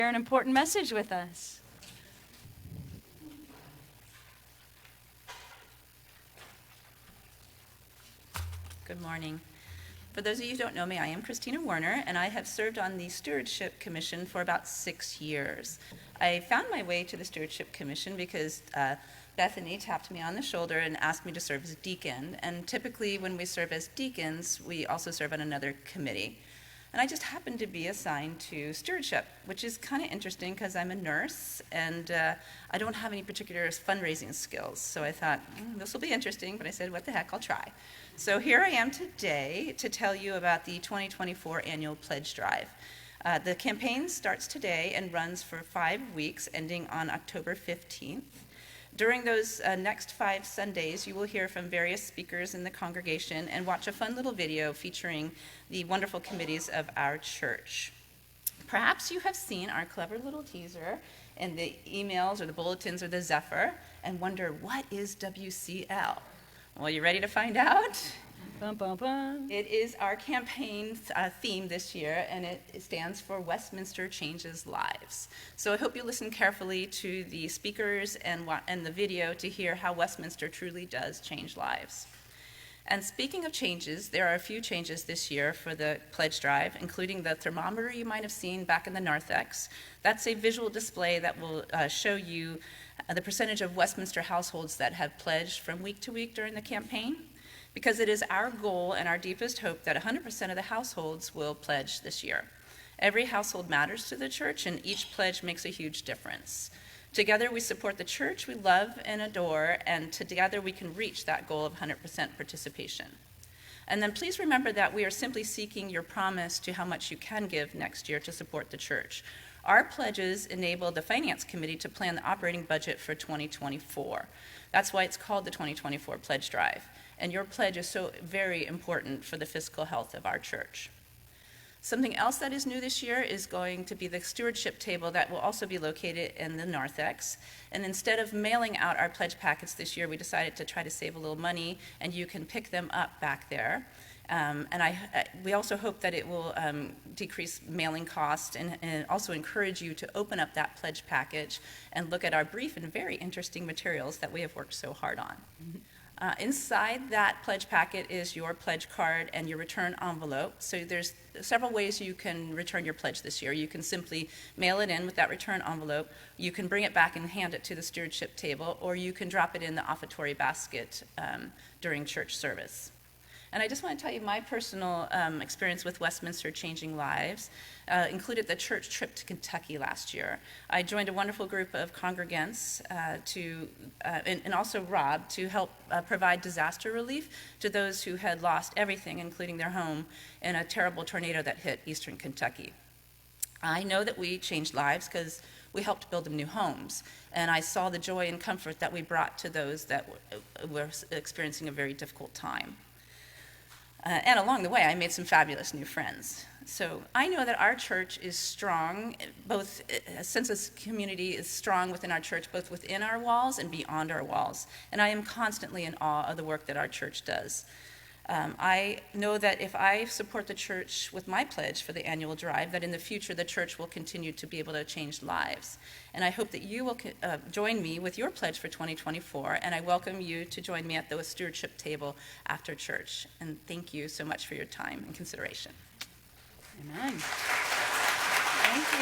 share an important message with us. Good morning. For those of you who don't know me, I am Christina Werner, and I have served on the Stewardship Commission for about 6 years. I found my way to the Stewardship Commission because Bethany tapped me on the shoulder and asked me to serve as deacon. And typically when we serve as deacons, we also serve on another committee. And I just happened to be assigned to stewardship, which is kind of interesting because I'm a nurse and I don't have any particular fundraising skills. So I thought, this will be interesting, but I said, what the heck, I'll try. So here I am today to tell you about the 2024 annual pledge drive. The campaign starts today and runs for 5 weeks, ending on October 15th. During those next 5 Sundays, you will hear from various speakers in the congregation and watch a fun little video featuring the wonderful committees of our church. Perhaps you have seen our clever little teaser in the emails or the bulletins or the Zephyr and wonder, what is WCL? Well, you ready to find out? Bum, bum, bum. It is our campaign theme this year, and it stands for Westminster Changes Lives. So I hope you listen carefully to the speakers and the video to hear how Westminster truly does change lives. And speaking of changes, there are a few changes this year for the pledge drive, including the thermometer you might have seen back in the narthex. That's a visual display that will show you the percentage of Westminster households that have pledged from week to week during the campaign, because it is our goal and our deepest hope that 100% of the households will pledge this year. Every household matters to the church, and each pledge makes a huge difference. Together we support the church we love and adore, and together we can reach that goal of 100% participation. And then please remember that we are simply seeking your promise to how much you can give next year to support the church. Our pledges enable the Finance Committee to plan the operating budget for 2024. That's why it's called the 2024 Pledge Drive. And your pledge is so very important for the fiscal health of our church. Something else that is new this year is going to be the stewardship table that will also be located in the narthex. And instead of mailing out our pledge packets this year, we decided to try to save a little money, and you can pick them up back there. We also hope that it will decrease mailing costs and also encourage you to open up that pledge package and look at our brief and very interesting materials that we have worked so hard on. Inside that pledge packet is your pledge card and your return envelope. So there's several ways you can return your pledge this year. You can simply mail it in with that return envelope. You can bring it back and hand it to the stewardship table, or you can drop it in the offertory basket during church service. And I just want to tell you my personal experience with Westminster Changing Lives included the church trip to Kentucky last year. I joined a wonderful group of congregants and also Rob to help provide disaster relief to those who had lost everything, including their home, in a terrible tornado that hit eastern Kentucky. I know that we changed lives because we helped build them new homes, and I saw the joy and comfort that we brought to those that were experiencing a very difficult time. And along the way, I made some fabulous new friends. So I know that our church is strong, both a sense of community is strong within our church, both within our walls and beyond our walls. And I am constantly in awe of the work that our church does. I know that if I support the church with my pledge for the annual drive, that in the future the church will continue to be able to change lives. And I hope that you will join me with your pledge for 2024, and I welcome you to join me at the stewardship table after church. And thank you so much for your time and consideration. Amen. Thank you.